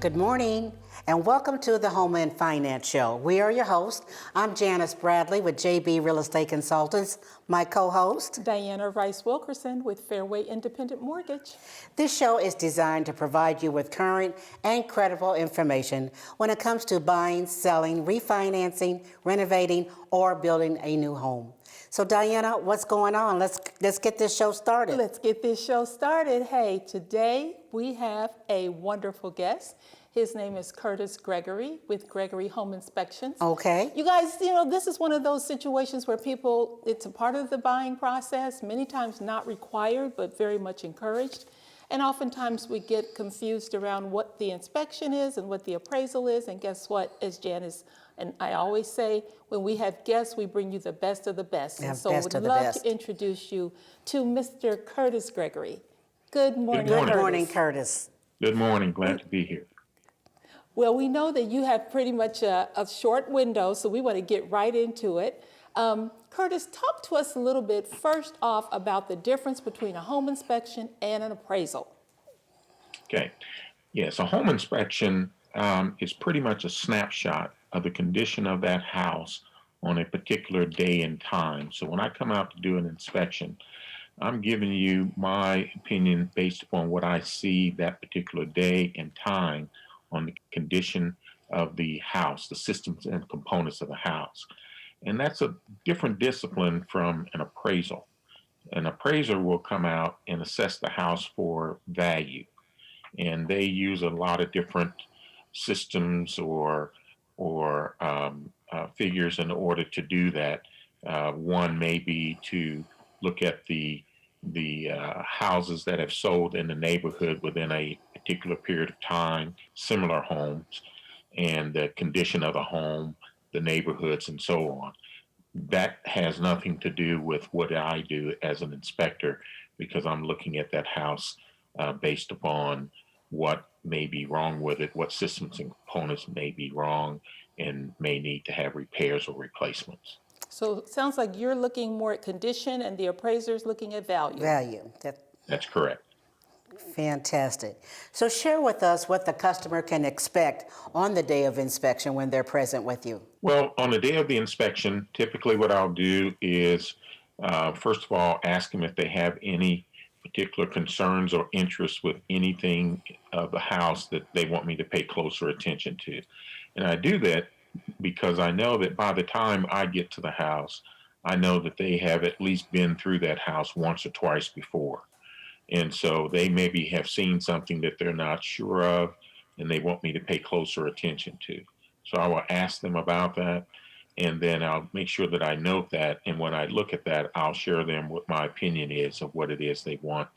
Good morning and welcome to the Home and Finance Show. We are your hosts. I'm Janice Bradley with JB Real Estate Consultants. My co-host, Diana Rice Wilkerson with Fairway Independent Mortgage. This show is designed to provide you with current and credible information when it comes to buying, selling, refinancing, renovating, or building a new home. So Diana, what's going on? Let's get this show started. Let's get this show started. Hey, today we have a wonderful guest. His name is Curtis Gregory with Gregory Home Inspections. Okay. You guys, this is one of those situations where it's a part of the buying process, many times not required, but very much encouraged. And oftentimes we get confused around what the inspection is and what the appraisal is. And guess what, as Janice and I always say, when we have guests, we bring you the best of the best. Yeah, and so I would love to introduce you to Mr. Curtis Gregory. Good morning, Good morning, Curtis. Good morning. Glad to be here. Well, we know that you have pretty much a short window, so we want to get right into it. Curtis, talk to us a little bit first off about the difference between a home inspection and an appraisal. Okay. Yes, a home inspection is pretty much a snapshot of the condition of that house on a particular day and time. So when I come out to do an inspection, I'm giving you my opinion based upon what I see that particular day and time on the condition of the house, the systems and components of the house. And that's a different discipline from an appraisal. An appraiser will come out and assess the house for value. And they use a lot of different systems or figures in order to do that. One may be to look at the houses that have sold in the neighborhood within a particular period of time, similar homes, and the condition of the home, the neighborhoods, and so on. That has nothing to do with what I do as an inspector, because I'm looking at that house based upon what may be wrong with it, what systems and components may be wrong and may need to have repairs or replacements. So it sounds like you're looking more at condition and the appraiser's looking at value. That's correct. Fantastic. So share with us what the customer can expect on the day of inspection when they're present with you. Well, on the day of the inspection, typically what I'll do is, first of all, ask them if they have any particular concerns or interests with anything of the house that they want me to pay closer attention to. And I do that because I know that by the time I get to the house, I know that they have at least been through that house once or twice before. And so they maybe have seen something that they're not sure of, and they want me to pay closer attention to. So I will ask them about that, and then I'll make sure that I note that. And when I look at that, I'll share them what my opinion is of what it is they want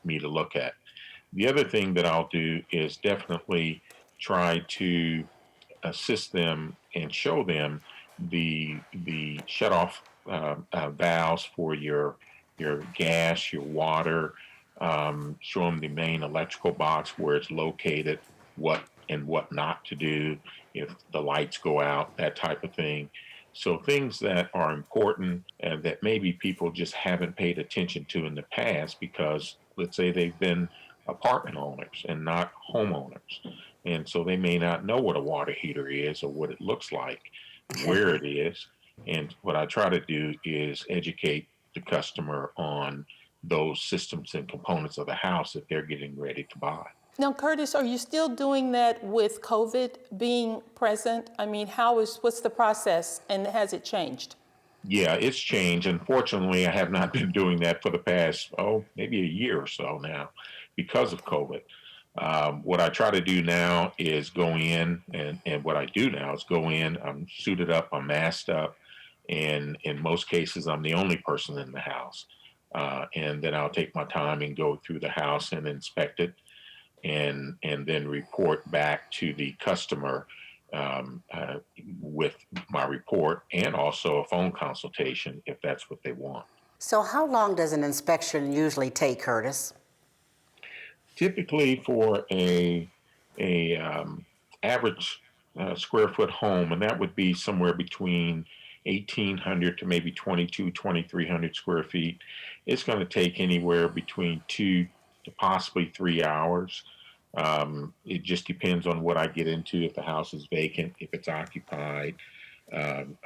me to look at. The other thing that I'll do is definitely try to assist them and show them the shut-off valves for your gas, your water, show them the main electrical box where it's located, what and what not to do if the lights go out, that type of thing. So things that are important and that maybe people just haven't paid attention to in the past because, let's say, they've been apartment owners and not homeowners. And so they may not know what a water heater is or what it looks like, where it is. And what I try to do is educate the customer on those systems and components of the house that they're getting ready to buy. Now, Curtis, are you still doing that with COVID being present? I mean, what's the process and has it changed? Yeah, it's changed. Unfortunately, I have not been doing that for the past, maybe a year or so now because of COVID. What I try to do now is go in, and what I do now is go in, I'm suited up, I'm masked up, and in most cases, I'm the only person in the house. And then I'll take my time and go through the house and inspect it, and then report back to the customer with my report and also a phone consultation if that's what they want. So how long does an inspection usually take, Curtis? Typically for a average square foot home, and that would be somewhere between 1,800 to maybe 2,300 square feet, it's going to take anywhere between 2 to possibly 3 hours. It just depends on what I get into. If the house is vacant, if it's occupied, and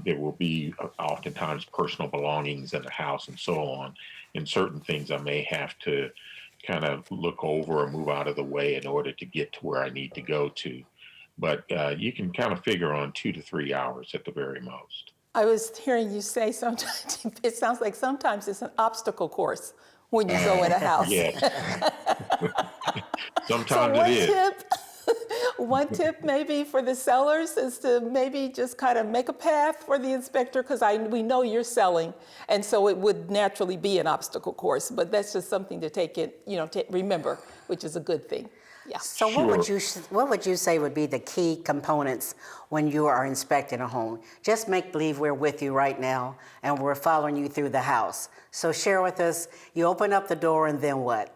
there will be oftentimes personal belongings in the house and so on. And certain things I may have to kind of look over or move out of the way in order to get to where I need to go to. But you can kind of figure on 2 to 3 hours at the very most. I was hearing you say sometimes, it sounds like sometimes it's an obstacle course when you go in a house. Yes, So sometimes it is. one tip maybe for the sellers is to maybe just kind of make a path for the inspector, because we know you're selling, and so it would naturally be an obstacle course. But that's just something to take it, to remember, which is a good thing. Yeah. So Sure. what would you say would be the key components when you are inspecting a home? Just make believe we're with you right now and we're following you through the house. So share with us, you open up the door and then what?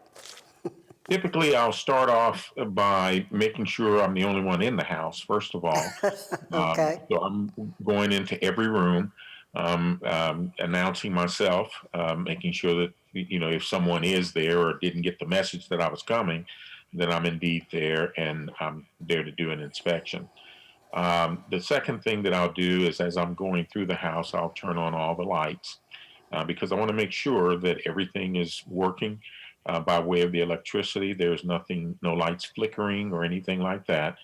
Typically, I'll start off by making sure I'm the only one in the house, first of all. Okay. So I'm going into every room, announcing myself, making sure that, if someone is there or didn't get the message that I was coming, then I'm indeed there and I'm there to do an inspection. The second thing that I'll do is, as I'm going through the house, I'll turn on all the lights because I want to make sure that everything is working by way of the electricity. There's nothing, no lights flickering or anything like that.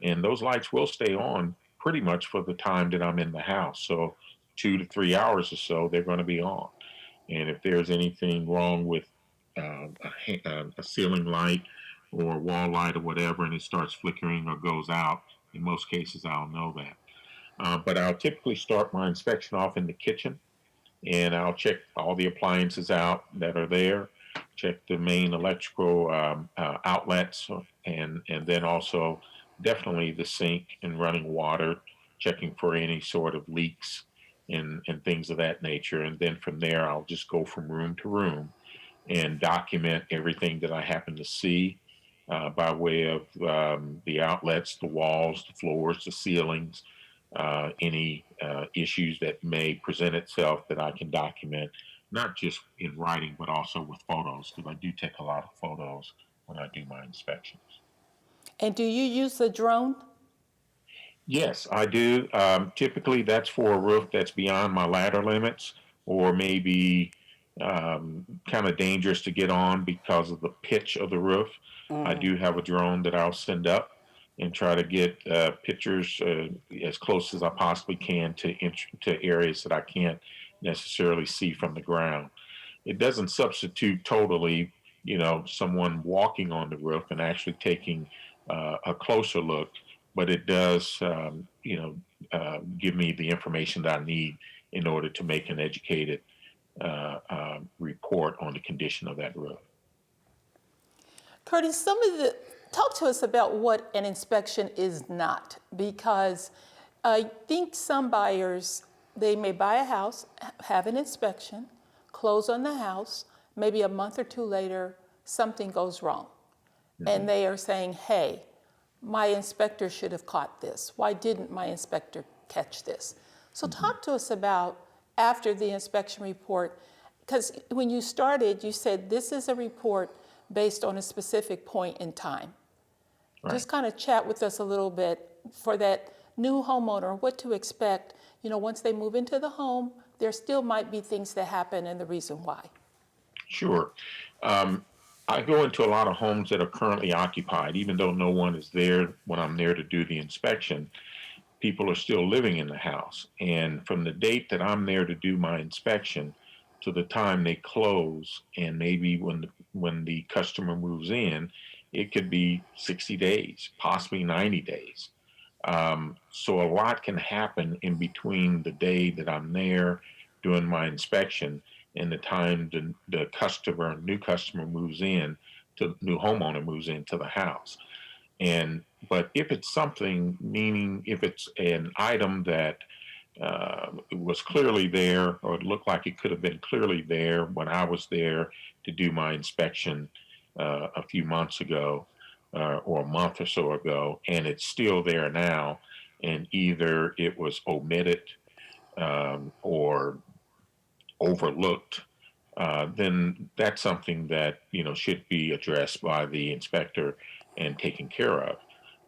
And those lights will stay on pretty much for the time that I'm in the house. So 2 to 3 hours or so, they're going to be on. And if there's anything wrong with a ceiling light or wall light or whatever, and it starts flickering or goes out, in most cases, I'll know that. But I'll typically start my inspection off in the kitchen, and I'll check all the appliances out that are there, check the main electrical outlets, and then also definitely the sink and running water, checking for any sort of leaks and things of that nature. And then from there, I'll just go from room to room and document everything that I happen to see by way of the outlets, the walls, the floors, the ceilings, any issues that may present itself that I can document, not just in writing, but also with photos, because I do take a lot of photos when I do my inspections. And do you use a drone? Yes, I do. Typically, that's for a roof that's beyond my ladder limits, or maybe kind of dangerous to get on because of the pitch of the roof. I do have a drone that I'll send up and try to get pictures as close as I possibly can to areas that I can't necessarily see from the ground. It doesn't substitute totally, someone walking on the roof and actually taking a closer look, but it does, give me the information that I need in order to make an educated report on the condition of that roof. Curtis, talk to us about what an inspection is not, because I think some buyers, they may buy a house, have an inspection, close on the house, maybe a month or two later, something goes wrong. And they are saying, hey, my inspector should have caught this. Why didn't my inspector catch this? So talk to us about after the inspection report, because when you started, you said this is a report based on a specific point in time. Right. Just kind of chat with us a little bit for that new homeowner, what to expect. Once they move into the home, there still might be things that happen and the reason why. Sure. I go into a lot of homes that are currently occupied, even though no one is there when I'm there to do the inspection. People are still living in the house. And from the date that I'm there to do my inspection to the time they close, and maybe when the customer moves in, it could be 60 days, possibly 90 days. So a lot can happen in between the day that I'm there doing my inspection and the time the new customer moves in, new homeowner moves into the house. But if it's something, meaning if it's an item that was clearly there, or it looked like it could have been clearly there when I was there to do my inspection a few months ago, or a month or so ago, and it's still there now, and either it was omitted or overlooked, then that's something that should be addressed by the inspector and taken care of.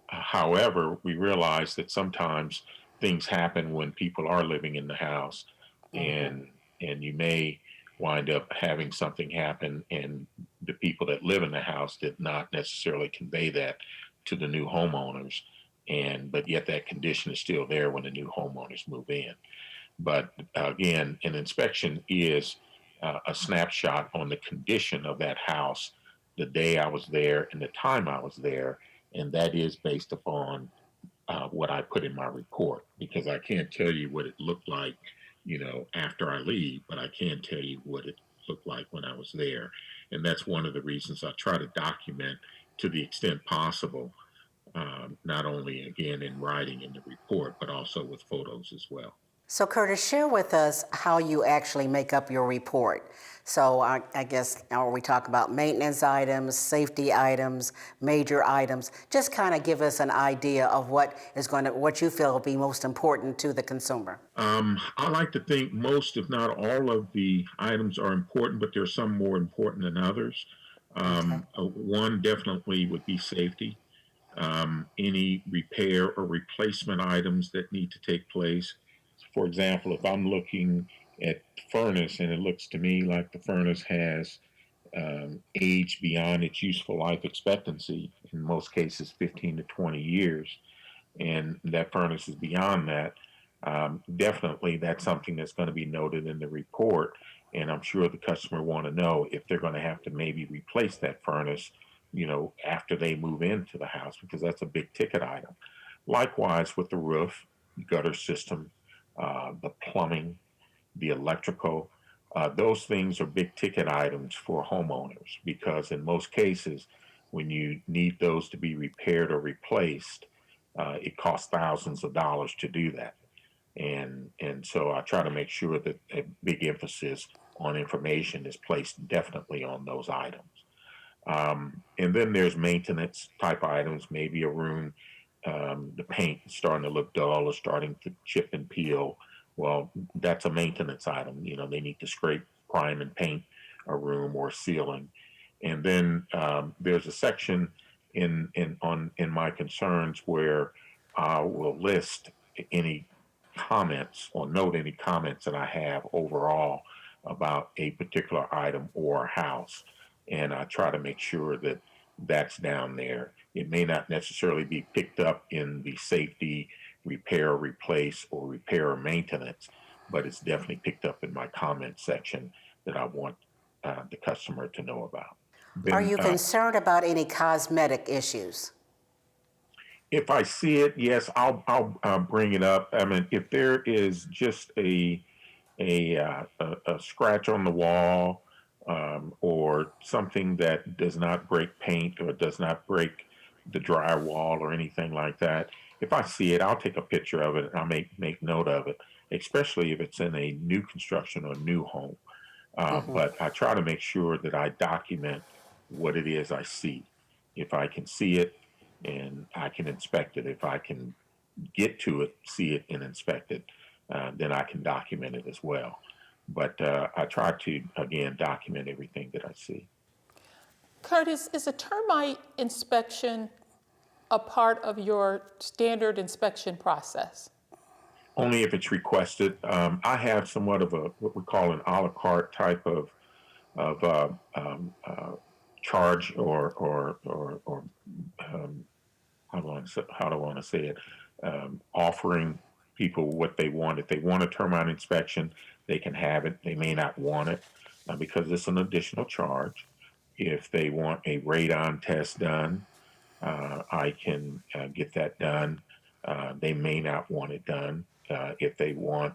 However, we realize that sometimes things happen when people are living in the house, and you may wind up having something happen, and the people that live in the house did not necessarily convey that to the new homeowners, and but yet that condition is still there when the new homeowners move in. But again, an inspection is a snapshot on the condition of that house the day I was there and the time I was there, and that is based upon what I put in my report, because I can't tell you what it looked like, after I leave, but I can tell you what it looked like when I was there. And that's one of the reasons I try to document to the extent possible, not only again in writing in the report, but also with photos as well. So Curtis, share with us how you actually make up your report. So I guess now we talk about maintenance items, safety items, major items. Just kind of give us an idea of what you feel will be most important to the consumer. I like to think most, if not all, of the items are important, but there's some more important than others. One definitely would be safety. Any repair or replacement items that need to take place. For example, if I'm looking at the furnace and it looks to me like the furnace has aged beyond its useful life expectancy, in most cases 15 to 20 years, and that furnace is beyond that, definitely that's something that's going to be noted in the report. And I'm sure the customer want to know if they're going to have to maybe replace that furnace, after they move into the house, because that's a big ticket item. Likewise with the roof, gutter system, the plumbing, the electrical. Those things are big ticket items for homeowners, because in most cases, when you need those to be repaired or replaced, it costs thousands of dollars to do that. And so I try to make sure that a big emphasis on information is placed definitely on those items. And then there's maintenance type items, maybe a room, the paint is starting to look dull or starting to chip and peel. Well, that's a maintenance item. They need to scrape, prime, and paint a room or ceiling. And then there's a section in my concerns where I will list any comments or note any comments that I have overall about a particular item or house. And I try to make sure that that's down there. It may not necessarily be picked up in the safety, repair, replace, or repair or maintenance, but it's definitely picked up in my comment section that I want the customer to know about. Are Then, you concerned about any cosmetic issues? if I see it, yes, I'll bring it up. I mean, if there is just a scratch on the wall, or something that does not break paint or does not break the drywall or anything like that, if I see it, I'll take a picture of it and I'll make note of it, especially if it's in a new construction or new home. But I try to make sure that I document what it is I see. If I can see it and I can inspect it, if I can get to it, see it, and inspect it, then I can document it as well. But I try to, again, document everything that I see. Curtis, is a termite inspection a part of your standard inspection process? Only if it's requested. I have somewhat of a what we call an a la carte type of charge or how do I want to say it? Offering people what they want. If they want a termite inspection, they can have it. They may not want it because it's an additional charge. If they want a radon test done, I can get that done. They may not want it done. If they want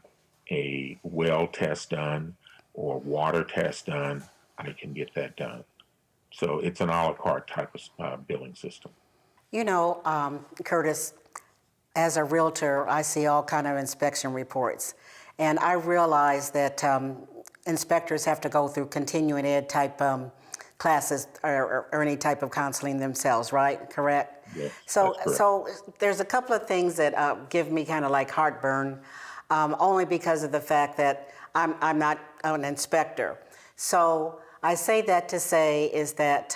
a well test done or water test done, I can get that done. So it's an a la carte type of billing system. Curtis, as a realtor, I see all kind of inspection reports, and I realize that inspectors have to go through continuing ed type classes or any type of counseling themselves, right? Correct? Yes, So, that's correct. so there's a couple of things that give me kind of like heartburn, only because of the fact that I'm not an inspector. So I say that to say is that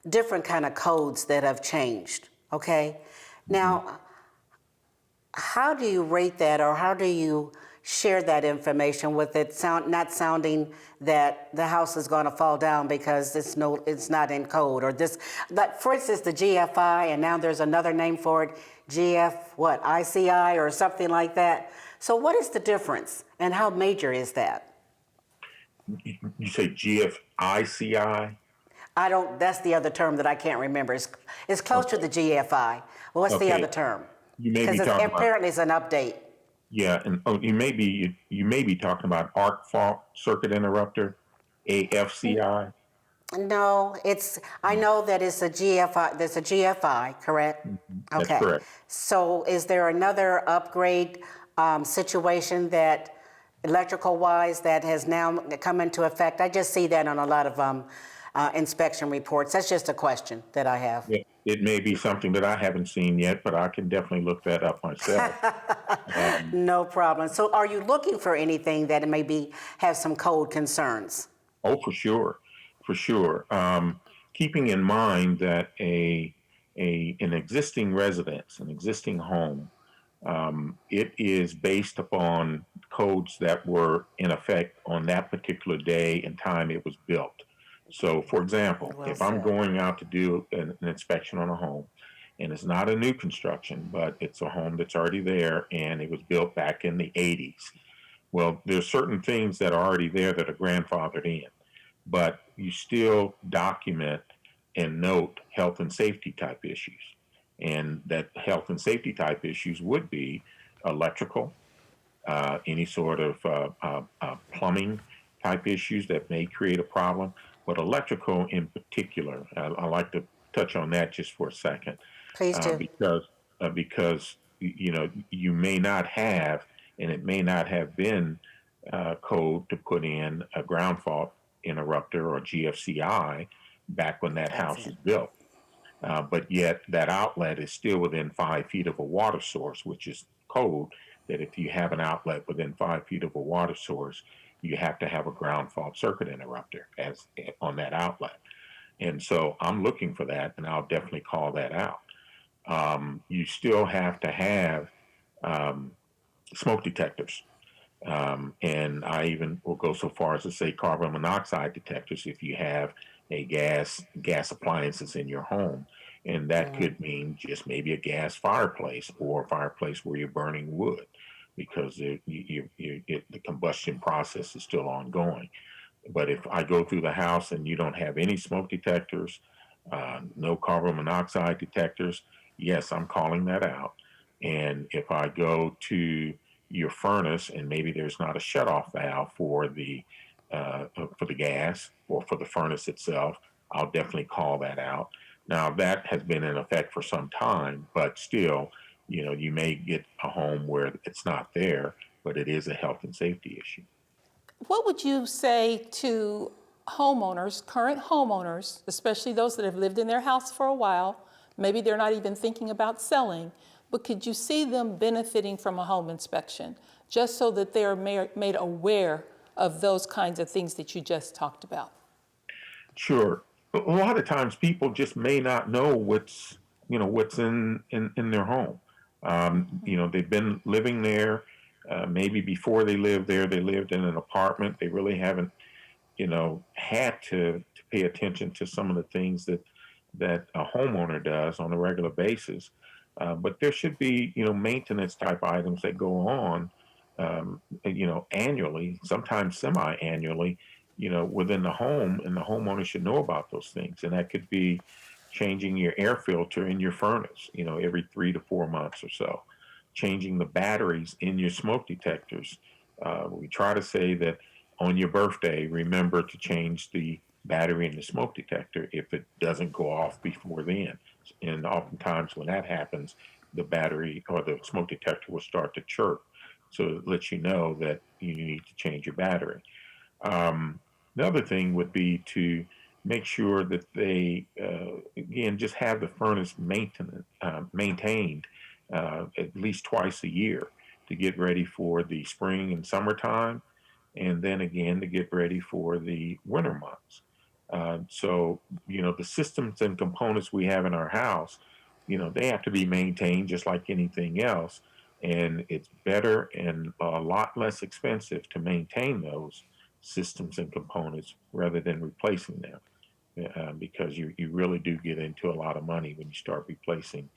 different kind of codes that have changed. Okay, Hmm. now how do you rate that, or how do you share that information with it not sounding that the house is going to fall down because it's not in code, or this, like for instance the GFI, and now there's another name for it, GF what, ICI or something like that. So what is the difference and how major is that? You say GFICI? I don't, that's the other term that I can't remember. It's close to Okay. the GFI. Well, what's the other Okay. term? You may Because be talking about, apparently it's an update. yeah, and oh, you may be talking about arc fault circuit interrupter, AFCI. No, I know that it's a GFI, there's a GFI, correct? That's Okay. correct. So is there another upgrade situation that, electrical wise, that has now come into effect? I just see that on a lot of inspection reports. That's just a question that I have. Yeah, it may be something that I haven't seen yet, but I can definitely look that up myself. Um, No problem. So are you looking for anything that maybe have some code concerns? oh, for sure, for sure. Keeping in mind that an existing residence, an existing home, it is based upon codes that were in effect on that particular day and time it was built. So, for example, Well if I'm said. going out to do an inspection on a home, and it's not a new construction, but it's a home that's already there and it was built back in the 80s, well, there's certain things that are already there that are grandfathered in, but you still document and note health and safety type issues. And that health and safety type issues would be electrical, any sort of plumbing type issues that may create a problem. But electrical in particular, I like to touch on that just for a second, Please do. because you may not have, and it may not have been code to put in a ground fault interrupter or GFCI back when that That's house it. was built. But yet that outlet is still within 5 feet of a water source, which is code that if you have an outlet within 5 feet of a water source, you have to have a ground fault circuit interrupter as on that outlet. And so I'm looking for that, and I'll definitely call that out. You still have to have um, smoke detectors. And I even will go so far as to say carbon monoxide detectors if you have a gas appliances in your home. And that could mean just maybe a gas fireplace or a fireplace where you're burning wood because the combustion process is still ongoing. But if I go through the house and you don't have any smoke detectors, no carbon monoxide detectors, yes, I'm calling that out. And if I go to your furnace and maybe there's not a shutoff valve for the gas or for the furnace itself, I'll definitely call that out. Now that has been in effect for some time, but still, you may get a home where it's not there, but it is a health and safety issue. What would you say to homeowners, current homeowners, especially those that have lived in their house for a while? Maybe they're not even thinking about selling, but could you see them benefiting from a home inspection just so that they're made aware of those kinds of things that you just talked about? Sure. A lot of times people just may not know what's in their home. They've been living there. Maybe before they lived there, they lived in an apartment. They really haven't, had to pay attention to some of the things that a homeowner does on a regular basis. But there should be, maintenance type items that go on, annually, sometimes semi-annually, within the home, and the homeowner should know about those things. And that could be changing your air filter in your furnace, every 3 to 4 months or so, changing the batteries in your smoke detectors. We try to say that on your birthday, remember to change the battery in the smoke detector if it doesn't go off before then. And oftentimes when that happens, the battery or the smoke detector will start to chirp. So it lets you know that you need to change your battery. The other thing would be to make sure that they, again, just have the furnace maintained at least twice a year to get ready for the spring and summertime. and then again to get ready for the winter months. So, the systems and components we have in our house, they have to be maintained just like anything else. And it's better and a lot less expensive to maintain those systems and components rather than replacing them. Because you really do get into a lot of money when you start replacing,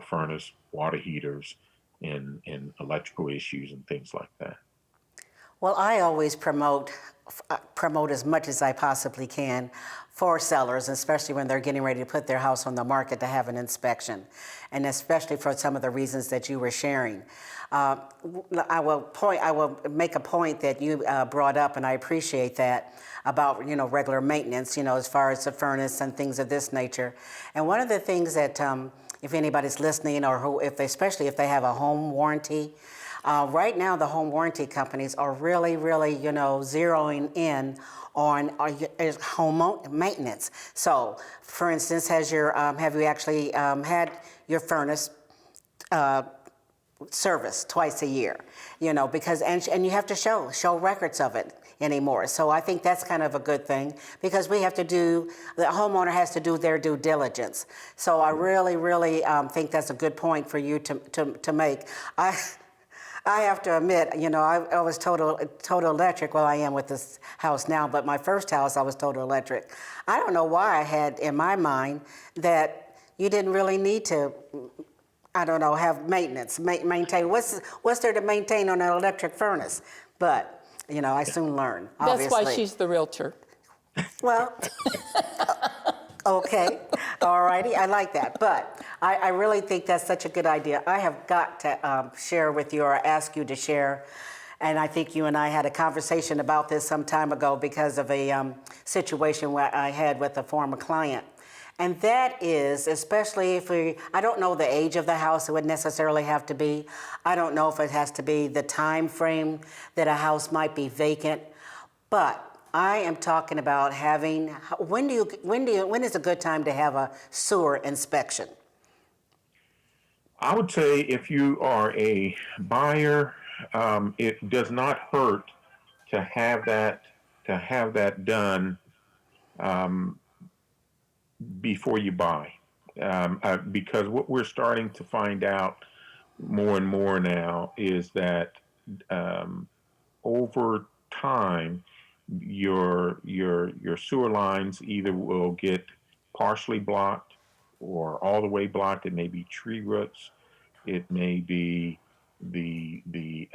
furnace, water heaters, and electrical issues and things like that. Well, I always promote as much as I possibly can for sellers, especially when they're getting ready to put their house on the market to have an inspection, and especially for some of the reasons that you were sharing. I will make a point that you brought up, and I appreciate that about regular maintenance, as far as the furnace and things of this nature. And one of the things that if anybody's listening, or especially if they have a home warranty. Right now, the home warranty companies are really, really, zeroing in on home maintenance. So, for instance, have you actually had your furnace serviced twice a year? Because and you have to show records of it anymore. So I think that's kind of a good thing, because the homeowner has to do their due diligence. So I really, really think that's a good point for you to make. I have to admit, I was total electric. Well, I am with this house now, but my first house, I was total electric. I don't know why I had in my mind that you didn't really need to, I don't know, have maintenance, maintain. What's there to maintain on an electric furnace? But, I soon learned, obviously. That's why she's the realtor. Well, okay, all righty, I like that. But I really think that's such a good idea. I have got to share with you, or ask you to share, and I think you and I had a conversation about this some time ago because of a situation where I had with a former client. And that is, especially I don't know the age of the house it would necessarily have to be. I don't know if it has to be the time frame that a house might be vacant, but I am talking about when is a good time to have a sewer inspection? I would say if you are a buyer, it does not hurt to have that done um, before you buy, because what we're starting to find out more and more now is that over time, your sewer lines either will get partially blocked or all the way blocked. It may be tree roots. It may be the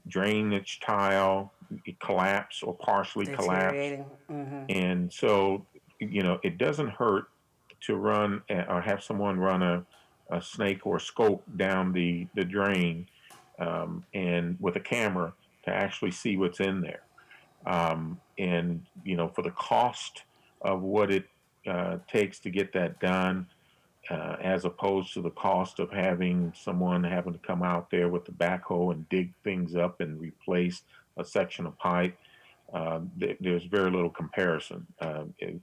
drainage tile collapse or partially collapse. Deteriorating. Mm-hmm. And so, it doesn't hurt to run or have someone run a snake or a scope down the drain, and with a camera to actually see what's in there. And for the cost of what it takes to get that done, as opposed to the cost of having someone having to come out there with the backhoe and dig things up and replace a section of pipe, there's very little comparison.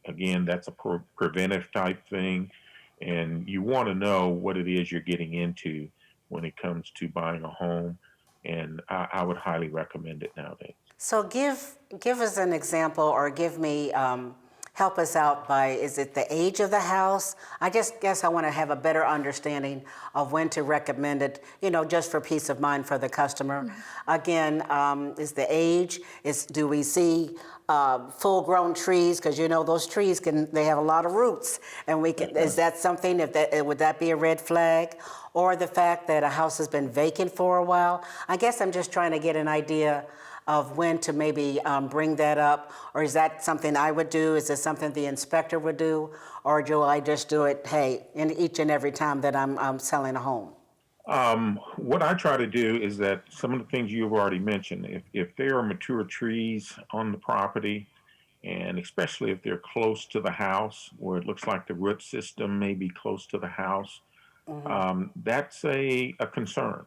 Again, that's a preventive type thing, and you want to know what it is you're getting into when it comes to buying a home, and I would highly recommend it nowadays. So give us an example, or give me help us out by, is it the age of the house? I just guess I want to have a better understanding of when to recommend it, just for peace of mind for the customer. Again, is the age, do we see full-grown trees? Because those trees they have a lot of roots, and is that something, would that be a red flag? Or the fact that a house has been vacant for a while? I guess I'm just trying to get an idea of when to maybe bring that up, or is that something I would do? Is this something the inspector would do, or do I just do it, in each and every time that I'm selling a home? What I try to do is that some of the things you've already mentioned, if there are mature trees on the property, and especially if they're close to the house, where it looks like the root system may be close to the house, that's a concern.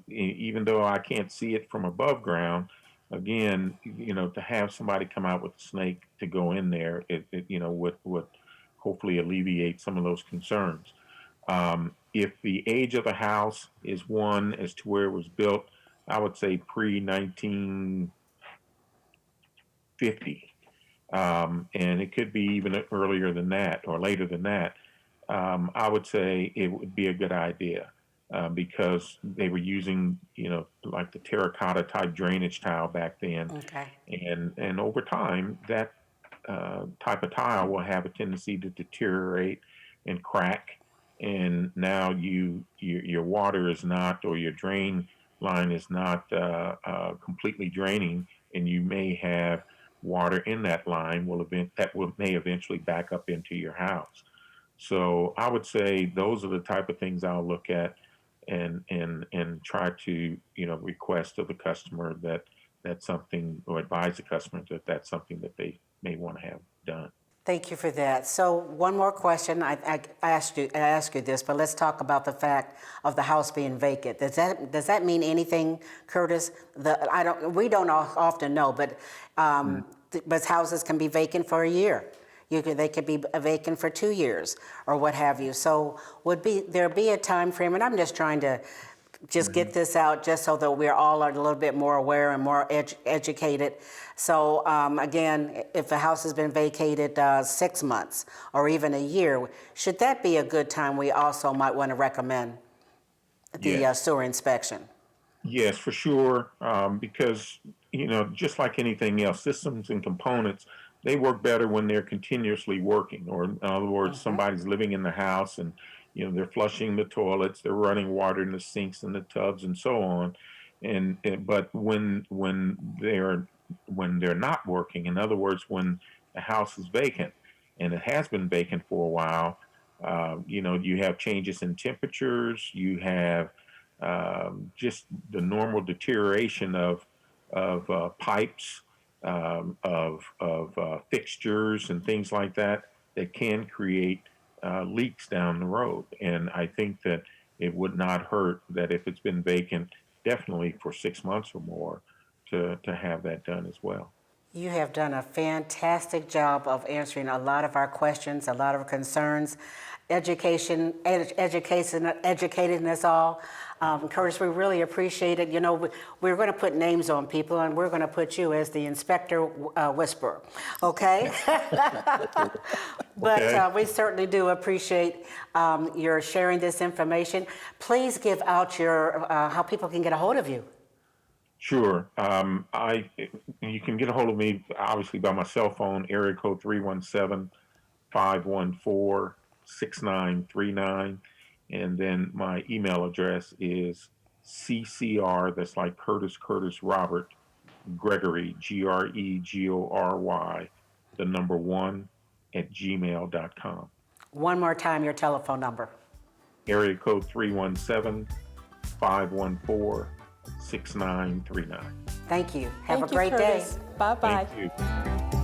Even though I can't see it from above ground, again, to have somebody come out with a snake to go in there, it would hopefully alleviate some of those concerns. If the age of the house is one as to where it was built, I would say pre 19, 50. And it could be even earlier than that or later than that. I would say it would be a good idea because they were using, like the terracotta type drainage tile back then, Okay. and over time that type of tile will have a tendency to deteriorate and crack, and now your water is not, or your drain line is not completely draining, and you may have water in that line may eventually back up into your house. So I would say those are the type of things I'll look at and try to request of the customer that that's something, or advise the customer that that's something that they may want to have done. Thank you for that. So one more question. I asked you this, but let's talk about the fact of the house being vacant. Does that mean anything, Curtis? We don't often know, but but houses can be vacant for a year. They could be vacant for 2 years or what have you. So there be a time frame? And I'm just trying to get this out just so that we're all a little bit more aware and more educated. So again, if a house has been vacated 6 months or even a year, should that be a good time we also might want to recommend the sewer inspection? Yes, for sure, because just like anything else, systems and components, they work better when they're continuously working. Or in other words, somebody's living in the house and they're flushing the toilets, they're running water in the sinks and the tubs and so on. But when they're not working, in other words, when the house is vacant, and it has been vacant for a while, you have changes in temperatures, you have just the normal deterioration of pipes, of fixtures and things like that can create leaks down the road. And I think that it would not hurt that if it's been vacant, definitely for 6 months or more, to have that done as well. You have done a fantastic job of answering a lot of our questions, a lot of concerns, educating us all. Curtis, we really appreciate it. We're going to put names on people, and we're going to put you as the Inspector Whisperer, okay? But we certainly do appreciate your sharing this information. Please give out your how people can get a hold of you. Sure. You can get a hold of me, obviously, by my cell phone, area code 317-514-6939. And then my email address is CCR, that's like Curtis Robert, Gregory, GREGORY, the number 1, @gmail.com. One more time, your telephone number. Area code 317-514-6939. Thank you. Have a Thank you, great day. Curtis. Bye-bye. Thank you.